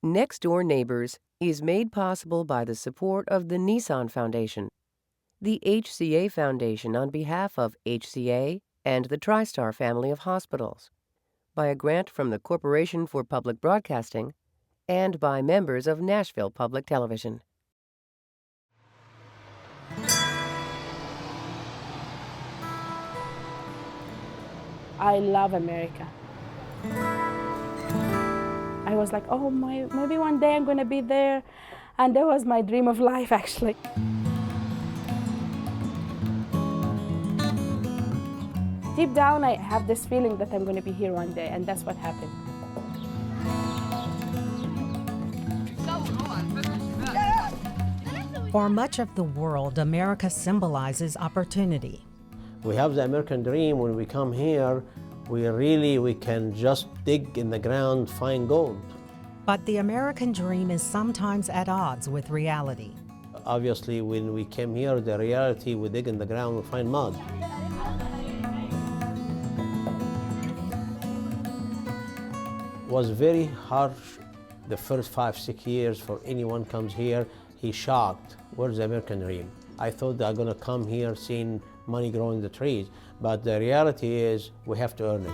Next Door Neighbors is made possible by the support of the Nissan Foundation, the HCA Foundation on behalf of HCA and the TriStar family of hospitals, by a grant from the Corporation for Public Broadcasting, and by members of Nashville Public Television. I love America. I was like, oh, maybe one day I'm gonna be there. And that was my dream of life, actually. Deep down, I have this feeling that I'm gonna be here one day, and that's what happened. For much of the world, America symbolizes opportunity. We have the American dream. When we come here, we can just dig in the ground, find gold. But the American dream is sometimes at odds with reality. Obviously, when we came here, the reality, we dig in the ground, we find mud. It was very harsh the first 5-6 years for anyone comes here. He's shocked. Where's the American dream? I thought they're gonna come here seeing money growing the trees, but the reality is we have to earn it.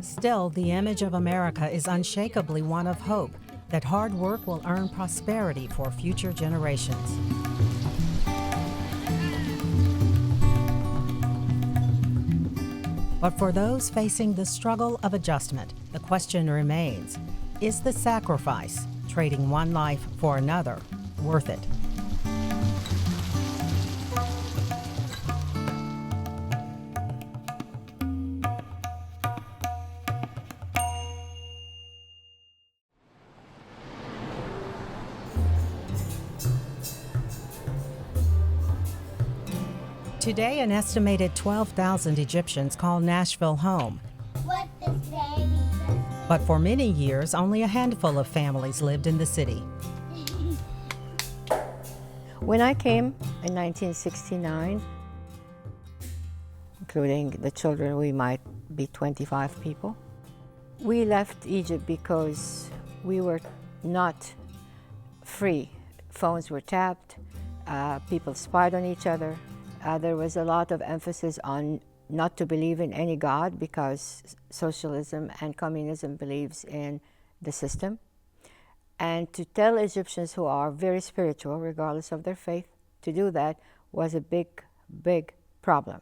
Still, the image of America is unshakably one of hope, that hard work will earn prosperity for future generations. But for those facing the struggle of adjustment, the question remains, is the sacrifice, trading one life for another, worth it? Today, an estimated 12,000 Egyptians call Nashville home. What does baby say? But for many years, only a handful of families lived in the city. When I came in 1969, including the children, we might be 25 people. We left Egypt because we were not free. Phones were tapped, people spied on each other. There was a lot of emphasis on not to believe in any God because socialism and communism believes in the system. And to tell Egyptians who are very spiritual, regardless of their faith, to do that was a big, big problem.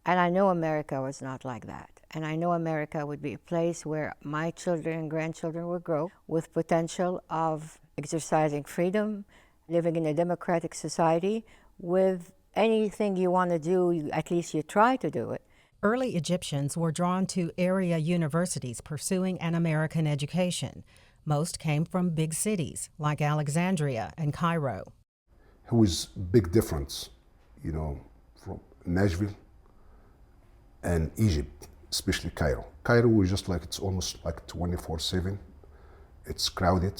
And I know America was not like that. And I know America would be a place where my children and grandchildren would grow with potential of exercising freedom, living in a democratic society with anything you want to do, at least you try to do it. Early Egyptians were drawn to area universities pursuing an American education. Most came from big cities like Alexandria and Cairo. It was big difference, from Nashville and Egypt, especially Cairo. Cairo was just like, it's almost like 24/7. It's crowded,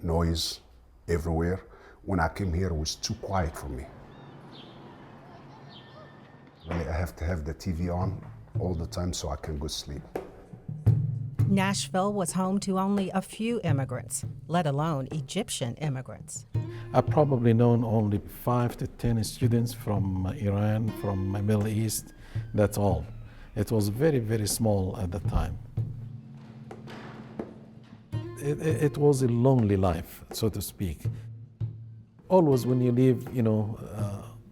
noise everywhere. When I came here, it was too quiet for me. Really, I have to have the TV on all the time so I can go sleep. Nashville was home to only a few immigrants, let alone Egyptian immigrants. I've probably known only 5 to 10 students from Iran, from the Middle East, that's all. It was very, very small at the time. It was a lonely life, so to speak. Always when you leave,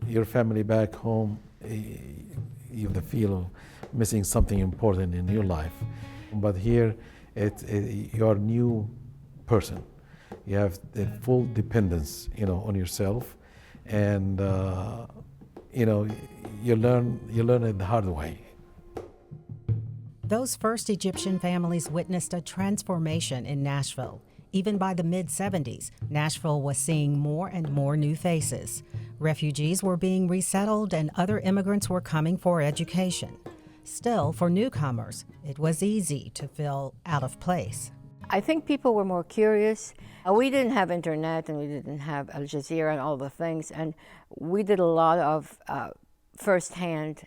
your family back home, you have the feel of missing something important in your life. But here, you're a new person. You have the full dependence, on yourself, and you learn it the hard way. Those first Egyptian families witnessed a transformation in Nashville. Even by the mid-'70s, Nashville was seeing more and more new faces. Refugees were being resettled and other immigrants were coming for education. Still, for newcomers, it was easy to feel out of place. I think people were more curious. We didn't have internet and we didn't have Al Jazeera and all the things, and we did a lot of first-hand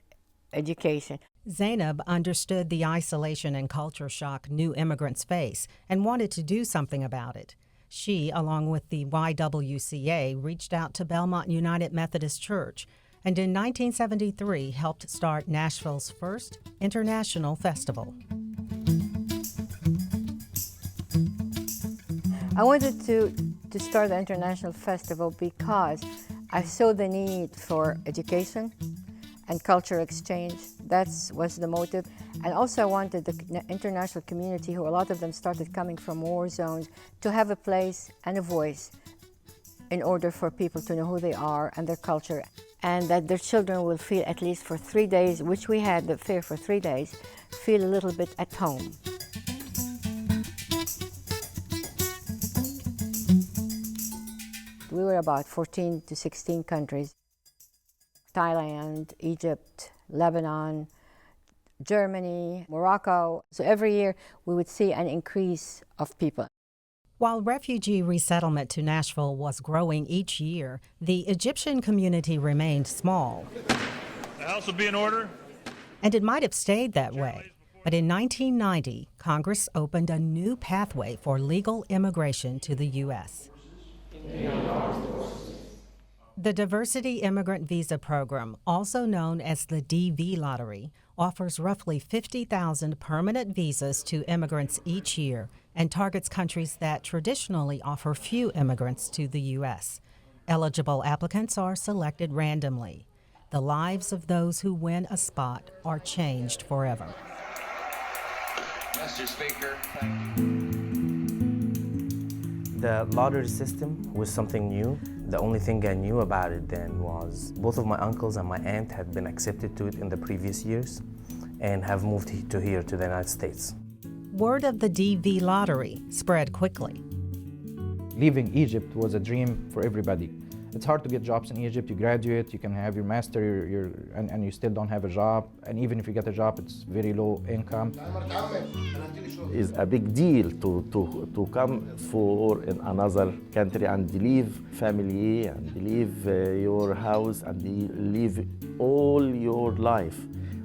education. Zainab understood the isolation and culture shock new immigrants face and wanted to do something about it. She, along with the YWCA, reached out to Belmont United Methodist Church and in 1973 helped start Nashville's first international festival. I wanted to start the International Festival because I saw the need for education and culture exchange. That was the motive. And also I wanted the international community, who a lot of them started coming from war zones, to have a place and a voice in order for people to know who they are and their culture, and that their children will feel, at least for 3 days, which we had the fair for 3 days, feel a little bit at home. We were about 14 to 16 countries: Thailand, Egypt, Lebanon, Germany, Morocco. So every year we would see an increase of people. While refugee resettlement to Nashville was growing each year, the Egyptian community remained small. The House will be in order. And it might have stayed that way. But in 1990, Congress opened a new pathway for legal immigration to the U.S. The Diversity Immigrant Visa Program, also known as the DV Lottery, offers roughly 50,000 permanent visas to immigrants each year and targets countries that traditionally offer few immigrants to the U.S. Eligible applicants are selected randomly. The lives of those who win a spot are changed forever. Mr. Speaker, The lottery system was something new. The only thing I knew about it then was both of my uncles and my aunt had been accepted to it in the previous years and have moved to here, to the United States. Word of the DV lottery spread quickly. Leaving Egypt was a dream for everybody. It's hard to get jobs in Egypt. You graduate, you can have your master, and you still don't have a job. And even if you get a job, it's very low income. It's a big deal to come for in another country and leave family and leave your house and leave all your life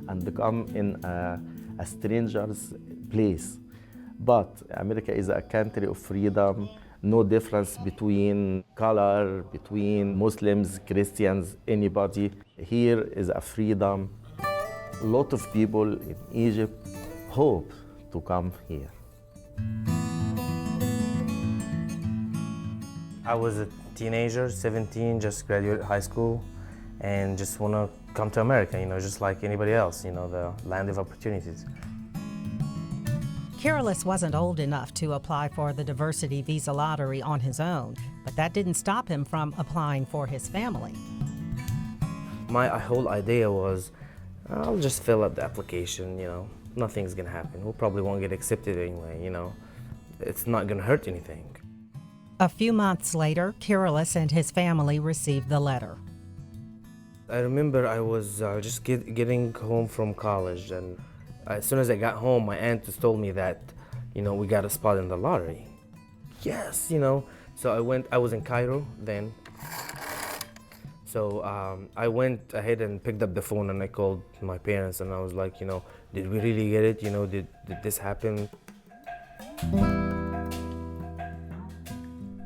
and come in a stranger's place. But America is a country of freedom. No difference between color, between Muslims, Christians, anybody. Here is a freedom. A lot of people in Egypt hope to come here. I was a teenager, 17, just graduated high school, and just want to come to America, just like anybody else, the land of opportunities. Kirilis wasn't old enough to apply for the Diversity Visa Lottery on his own, but that didn't stop him from applying for his family. My whole idea was, I'll just fill out the application, nothing's gonna happen. We probably won't get accepted anyway, It's not gonna hurt anything. A few months later, Kirilis and his family received the letter. I remember I was just getting home from college, and as soon as I got home, my aunt just told me that, we got a spot in the lottery. Yes, so I was in Cairo then. So I went ahead and picked up the phone and I called my parents and I was like, did we really get it? Did this happen?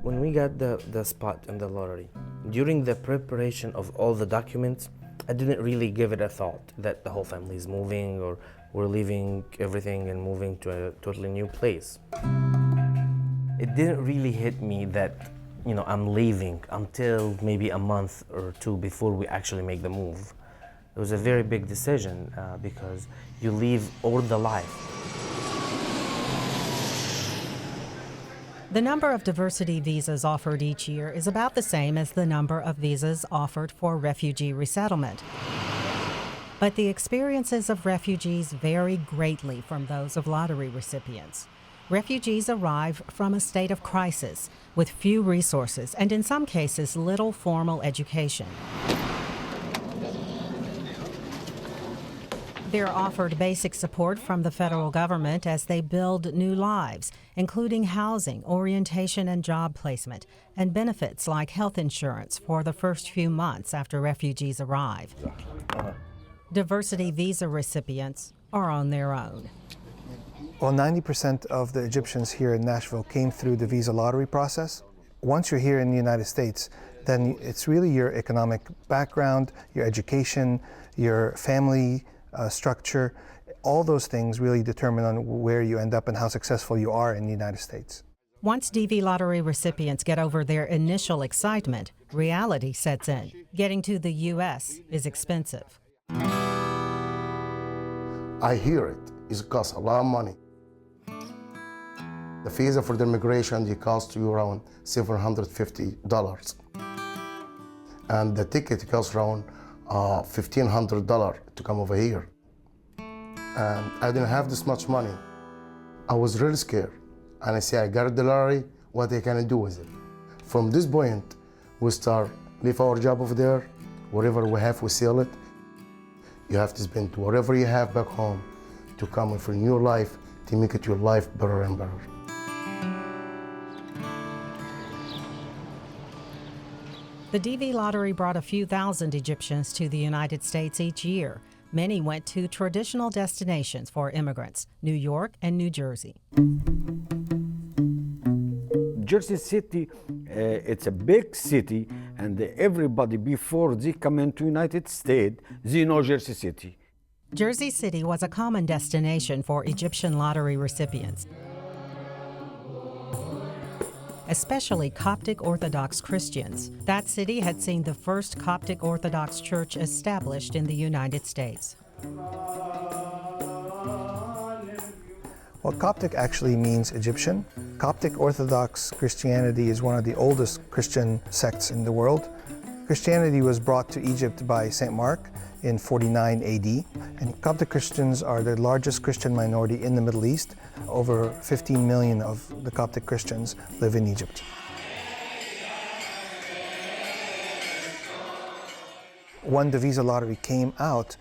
When we got the spot in the lottery, during the preparation of all the documents, I didn't really give it a thought that the whole family is moving or we're leaving everything and moving to a totally new place. It didn't really hit me that, I'm leaving until maybe a month or two before we actually make the move. It was a very big decision because you leave all the life. The number of diversity visas offered each year is about the same as the number of visas offered for refugee resettlement. But the experiences of refugees vary greatly from those of lottery recipients. Refugees arrive from a state of crisis with few resources and in some cases little formal education. They're offered basic support from the federal government as they build new lives, including housing, orientation and job placement, and benefits like health insurance for the first few months after refugees arrive. Diversity visa recipients are on their own. Well, 90% of the Egyptians here in Nashville came through the visa lottery process. Once you're here in the United States, then it's really your economic background, your education, your family structure. All those things really determine on where you end up and how successful you are in the United States. Once DV lottery recipients get over their initial excitement, reality sets in. Getting to the U.S. is expensive. I hear it. It costs a lot of money. The visa for the immigration, it costs you around $750. And the ticket costs around $1,500 to come over here. And I didn't have this much money. I was really scared. And I say, I got the lottery, what I can do with it? From this point, we start, leave our job over there, whatever we have, we sell it. You have to spend whatever you have back home to come with a new life, to make it your life better and better. The DV lottery brought a few thousand Egyptians to the United States each year. Many went to traditional destinations for immigrants, New York and New Jersey. Jersey City, it's a big city, and everybody before they come into United States, they know Jersey City. Jersey City was a common destination for Egyptian lottery recipients, especially Coptic Orthodox Christians. That city had seen the first Coptic Orthodox church established in the United States. Well, Coptic actually means Egyptian. Coptic Orthodox Christianity is one of the oldest Christian sects in the world. Christianity was brought to Egypt by St. Mark in 49 AD, and Coptic Christians are the largest Christian minority in the Middle East. Over 15 million of the Coptic Christians live in Egypt. When the visa lottery came out,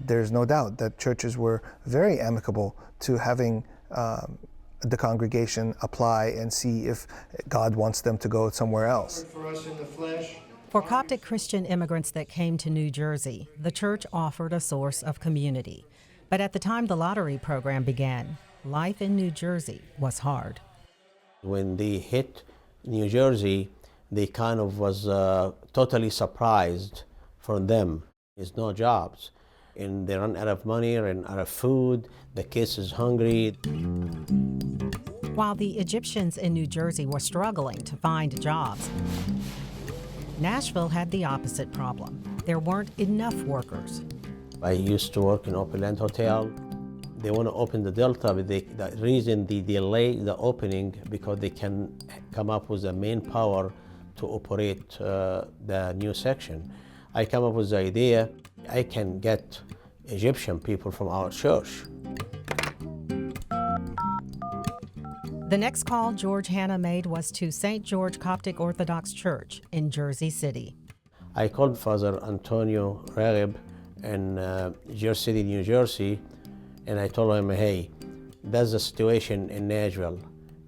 there's no doubt that churches were very amicable to having the congregation apply and see if God wants them to go somewhere else. For Coptic Christian immigrants that came to New Jersey, the church offered a source of community. But at the time the lottery program began, life in New Jersey was hard. When they hit New Jersey, they kind of was totally surprised for them. There's no jobs, and they run out of money and out of food. The kids is hungry. While the Egyptians in New Jersey were struggling to find jobs, Nashville had the opposite problem. There weren't enough workers. I used to work in Opulent Hotel. They want to open the Delta, but the reason they delay the opening because they can come up with the manpower to operate the new section. I come up with the idea, I can get Egyptian people from our church. The next call George Hanna made was to St. George Coptic Orthodox Church in Jersey City. I called Father Antonio Raghib in Jersey City, New Jersey, and I told him, hey, that's the situation in Nashville.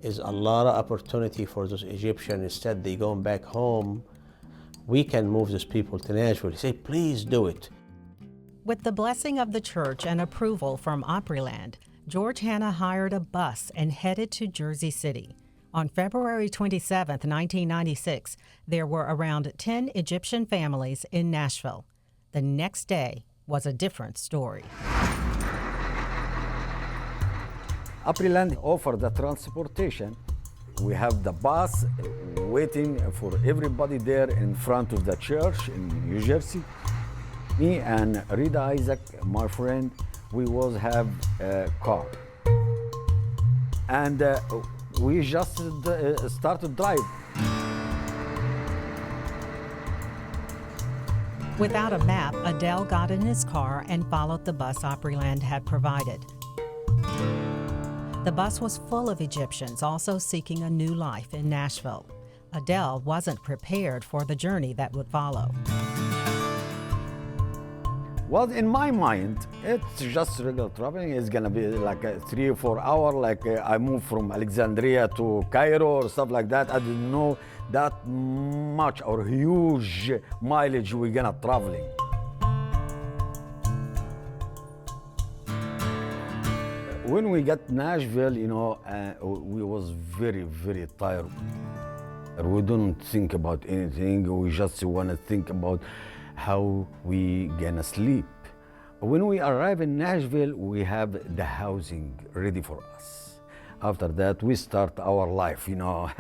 Is a lot of opportunity for those Egyptians. Instead, they going back home. We can move these people to Nashville. He said, please do it. With the blessing of the church and approval from Opryland, George Hanna hired a bus and headed to Jersey City. On February 27, 1996, there were around 10 Egyptian families in Nashville. The next day was a different story. Opryland offered the transportation. We have the bus waiting for everybody there in front of the church in New Jersey. Me and Rida Isaac, my friend, we was have a car. And we just started drive. Without a map, Adele got in his car and followed the bus Opryland had provided. The bus was full of Egyptians also seeking a new life in Nashville. Adele wasn't prepared for the journey that would follow. Well, in my mind, it's just regular traveling. It's gonna be like a 3 or 4 hour, like I moved from Alexandria to Cairo or stuff like that. I didn't know that much or huge mileage we're gonna traveling. When we got Nashville, you know, we was very, very tired. We don't think about anything. We just want to think about how we gonna sleep. When we arrive in Nashville, we have the housing ready for us. After that, we start our life, you know.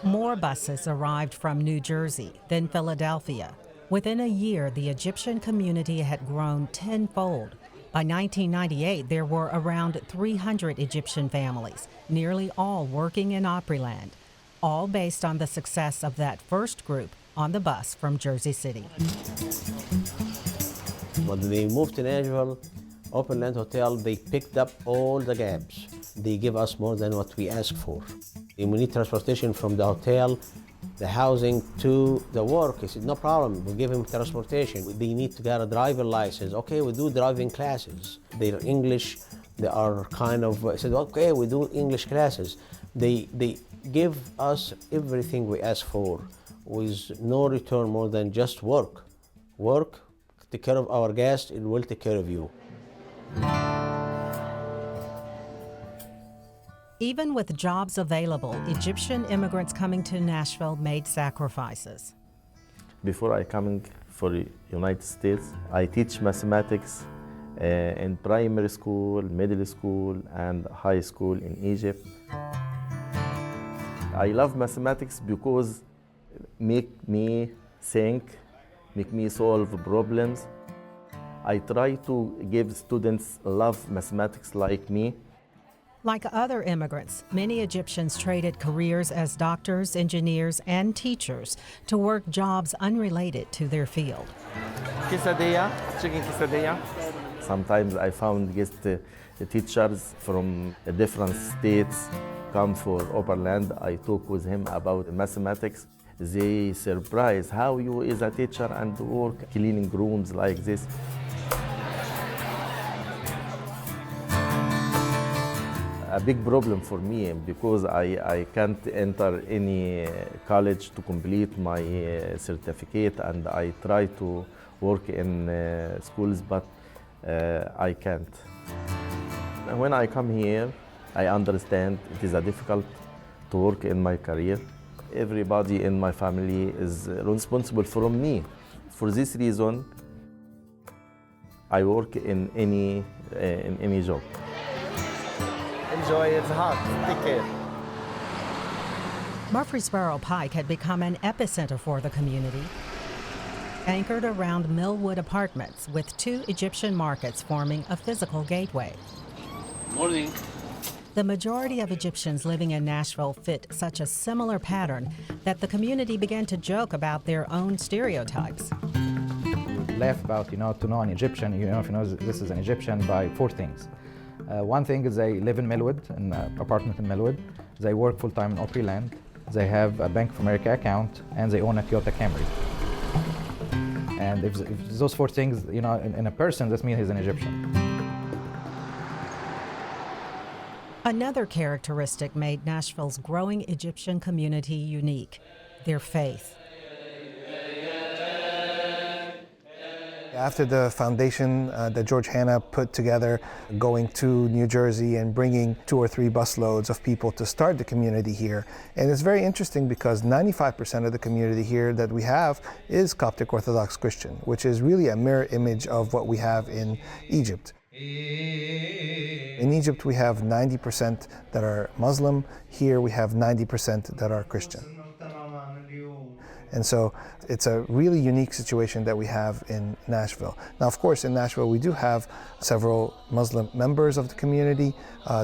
More buses arrived from New Jersey, then Philadelphia. Within a year, the Egyptian community had grown tenfold. By 1998, there were around 300 Egyptian families, nearly all working in Opryland, all based on the success of that first group on the bus from Jersey City. When they moved to Nashville, Opryland Hotel, they picked up all the gaps. They give us more than what we asked for. And we need transportation from the hotel, the housing to the work. He said, no problem, we'll give him transportation. They need to get a driver license. Okay, we do driving classes. They're English, they are kind of, I said, okay, we do English classes. They give us everything we ask for with no return more than just work. Work, take care of our guests, it will take care of you. Even with jobs available, Egyptian immigrants coming to Nashville made sacrifices. Before I coming for the United States, I teach mathematics in primary school, middle school, and high school in Egypt. I love mathematics because make me think, make me solve problems. I try to give students love mathematics like me. Like other immigrants, many Egyptians traded careers as doctors, engineers, and teachers to work jobs unrelated to their field. Quesadilla, chicken quesadilla. Sometimes I found guest teachers from different states come for Opryland. I talk with him about mathematics. They surprised how you is a teacher and work cleaning rooms like this. A big problem for me because I can't enter any college to complete my certificate, and I try to work in schools, but I can't. When I come here, I understand it is difficult to work in my career. Everybody in my family is responsible from me. For this reason, I work in any job. Enjoy, it's hot. Take care. Murfreesboro Pike had become an epicenter for the community, anchored around Millwood Apartments with two Egyptian markets forming a physical gateway. Morning. The majority of Egyptians living in Nashville fit such a similar pattern that the community began to joke about their own stereotypes. We laugh about, to know an Egyptian, if you know this is an Egyptian by four things. One thing is they live in Millwood, in an apartment in Millwood. They work full-time in Opryland. They have a Bank of America account, and they own a Toyota Camry. And if those four things, in a person, that means he's an Egyptian. Another characteristic made Nashville's growing Egyptian community unique: their faith. After the foundation that George Hanna put together, going to New Jersey and bringing 2 or 3 busloads of people to start the community here. And it's very interesting because 95% of the community here that we have is Coptic Orthodox Christian, which is really a mirror image of what we have in Egypt. In Egypt, we have 90% that are Muslim. Here, we have 90% that are Christian. And so it's a really unique situation that we have in Nashville. Now, of course, in Nashville, we do have several Muslim members of the community.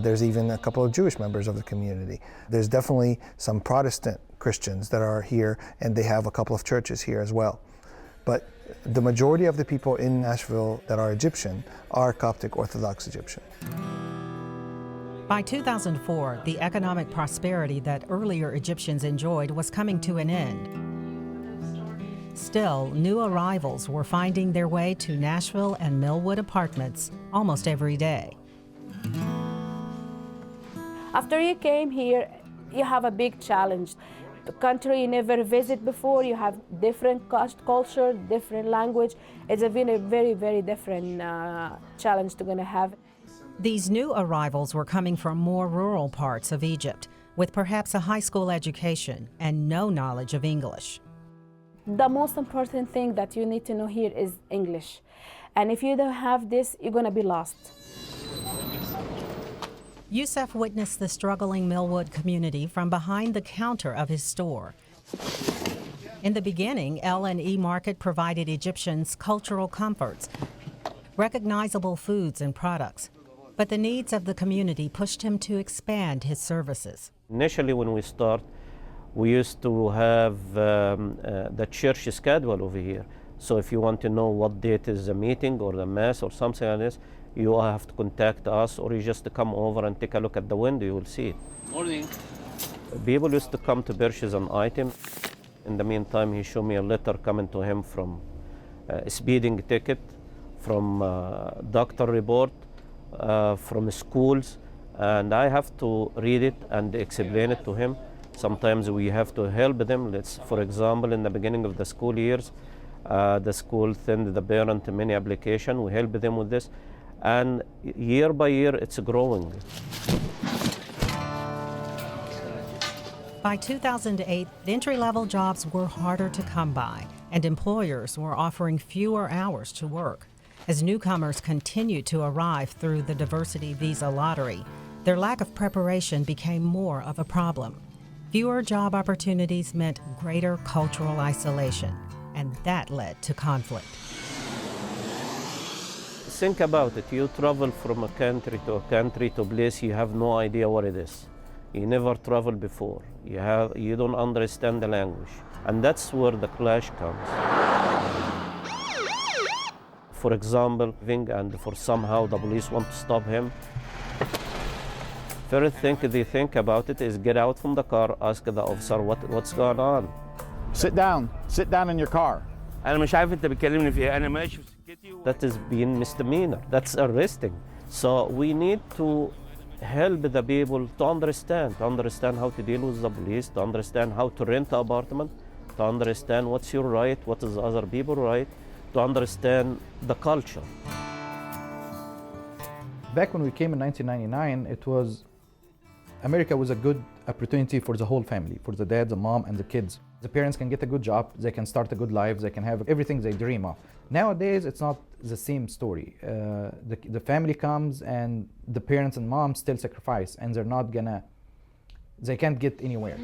There's even a couple of Jewish members of the community. There's definitely some Protestant Christians that are here, and they have a couple of churches here as well. But the majority of the people in Nashville that are Egyptian are Coptic Orthodox Egyptian. By 2004, the economic prosperity that earlier Egyptians enjoyed was coming to an end. Still, new arrivals were finding their way to Nashville and Millwood Apartments almost every day. After you came here, you have a big challenge. The country you never visit before, you have different culture, different language. It's a very, very, very different challenge to gonna have. These new arrivals were coming from more rural parts of Egypt, with perhaps a high school education and no knowledge of English. The most important thing that you need to know here is English. And if you don't have this, you're gonna be lost. Youssef witnessed the struggling Millwood community from behind the counter of his store. In the beginning, L&E Market provided Egyptians cultural comforts, recognizable foods and products. But the needs of the community pushed him to expand his services. Initially, when we start, we used to have the church schedule over here. So if you want to know what date is the meeting or the mass or something like this, you have to contact us, or you just come over and take a look at the window, you will see it. Morning. People used to come to purchase an item. In the meantime, he showed me a letter coming to him from a speeding ticket, from doctor report, from schools, and I have to read it and explain it to him. Sometimes we have to help them. For example, in the beginning of the school years, the school send the parent many applications. We help them with this, and year by year it's growing. By 2008, entry-level jobs were harder to come by, and employers were offering fewer hours to work. As newcomers continued to arrive through the Diversity Visa Lottery, their lack of preparation became more of a problem. Fewer job opportunities meant greater cultural isolation, and that led to conflict. Think about it. You travel from a country to a place you have no idea what it is. You never traveled before. You don't understand the language, and that's where the clash comes. For example, and for somehow the police want to stop him. First thing they think about it is get out from the car, ask the officer what's going on. Sit down in your car. That is being misdemeanor. That's arresting. So we need to help the people to understand how to deal with the police, to understand how to rent an apartment, to understand what's your right, what is other people's right, to understand the culture. Back when we came in 1999, America was a good opportunity for the whole family, for the dad, the mom, and the kids. The parents can get a good job, they can start a good life, they can have everything they dream of. Nowadays, it's not the same story. The family comes and the parents and moms still sacrifice, and they can't get anywhere.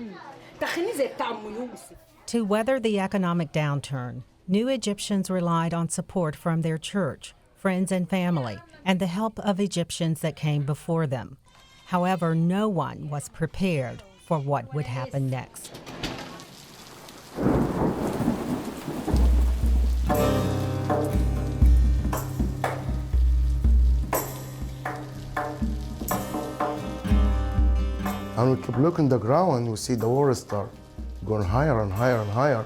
To weather the economic downturn, new Egyptians relied on support from their church, friends and family, and the help of Egyptians that came before them. However, no one was prepared for what would happen next. And we keep looking the ground, we see the water start going higher and higher and higher.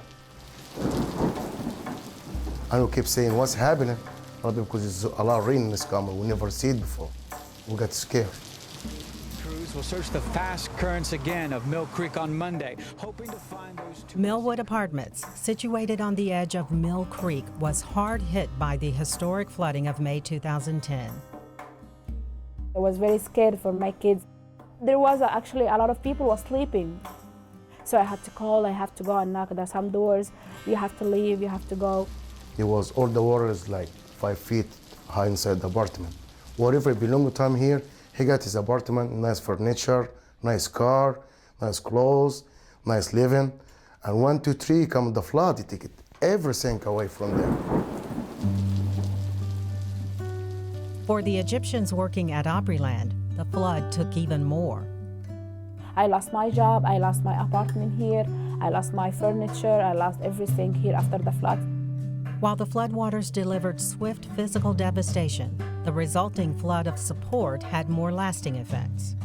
And we keep saying, what's happening? Probably because it's a lot of rain is coming. We never see it before. We got scared. Crews will search the fast currents again of Mill Creek on Monday, hoping to find those two. Millwood Apartments, situated on the edge of Mill Creek, was hard hit by the historic flooding of May 2010. I was very scared for my kids. There was actually a lot of people were sleeping. So I had to call, I have to go and knock at some doors. You have to leave, you have to go. All the water is like 5 feet high inside the apartment. Whatever belonged to him here, he got his apartment, nice furniture, nice car, nice clothes, nice living. And 1, 2, 3 come the flood, he take everything away from them. For the Egyptians working at Opryland, the flood took even more. I lost my job, I lost my apartment here, I lost my furniture, I lost everything here after the flood. While the floodwaters delivered swift physical devastation, the resulting flood of support had more lasting effects.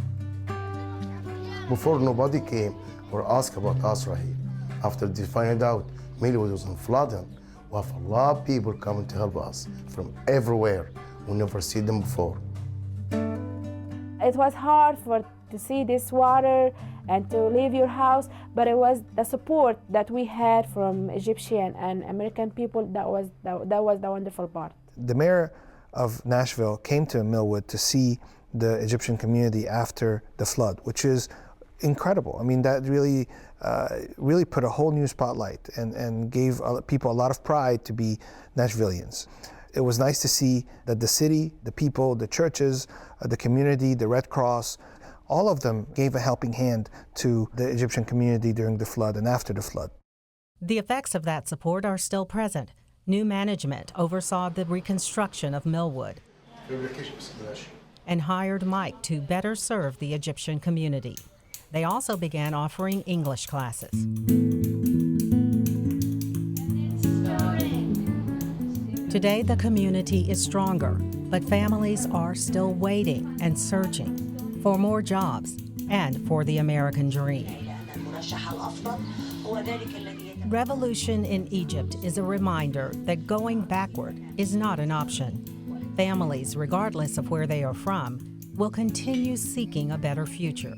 Before nobody came or asked about us right here. After they find out Millwood was in flooding, we have a lot of people coming to help us from everywhere. We never see them before. It was hard for to see this water and to leave your house, but it was the support that we had from Egyptian and American people that was the wonderful part. The mayor of Nashville came to Millwood to see the Egyptian community after the flood, which is incredible. I mean, that really put a whole new spotlight and gave people a lot of pride to be Nashvillians. It was nice to see that the city, the people, the churches, the community, the Red Cross, all of them gave a helping hand to the Egyptian community during the flood and after the flood. The effects of that support are still present. New management oversaw the reconstruction of Millwood and hired Mike to better serve the Egyptian community. They also began offering English classes. Today, the community is stronger, but families are still waiting and searching for more jobs and for the American dream. Revolution in Egypt is a reminder that going backward is not an option. Families, regardless of where they are from, will continue seeking a better future.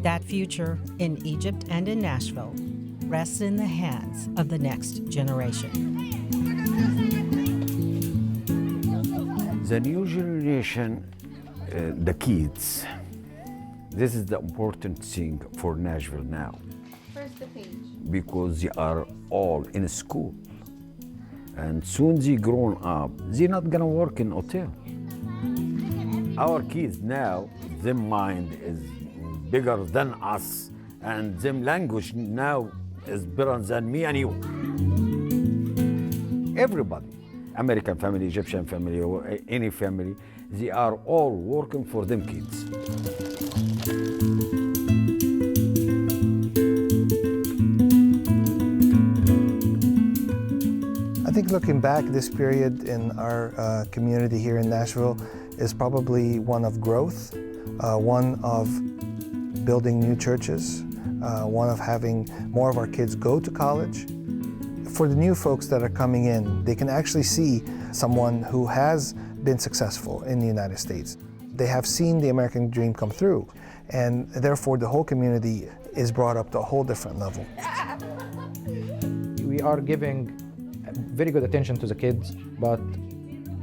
That future, in Egypt and in Nashville, rests in the hands of the next generation. The new generation, the kids, this is the important thing for Nashville now. First the page. Because they are all in school. And soon they grown up, they're not gonna work in hotel. Our kids now, their mind is bigger than us, and their language now is better than me and you. Everybody, American family, Egyptian family, or any family, they are all working for them kids. I think looking back, this period in our community here in Nashville is probably one of growth, one of building new churches, one of having more of our kids go to college. For the new folks that are coming in, they can actually see someone who has been successful in the United States. They have seen the American dream come through, and therefore the whole community is brought up to a whole different level. We are giving very good attention to the kids, but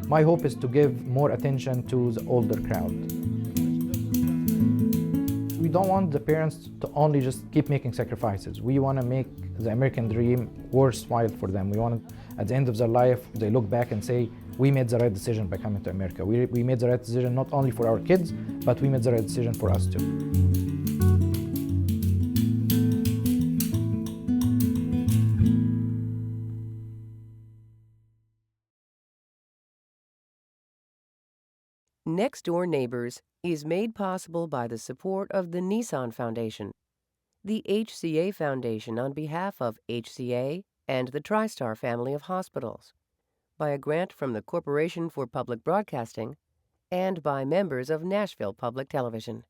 my hope is to give more attention to the older crowd. We don't want the parents to only just keep making sacrifices. We want to make the American dream worthwhile for them. We want, at the end of their life, they look back and say, we made the right decision by coming to America. We made the right decision not only for our kids, but we made the right decision for us too. Next Door Neighbors is made possible by the support of the Nissan Foundation, the HCA Foundation on behalf of HCA and the TriStar family of hospitals, by a grant from the Corporation for Public Broadcasting, and by members of Nashville Public Television.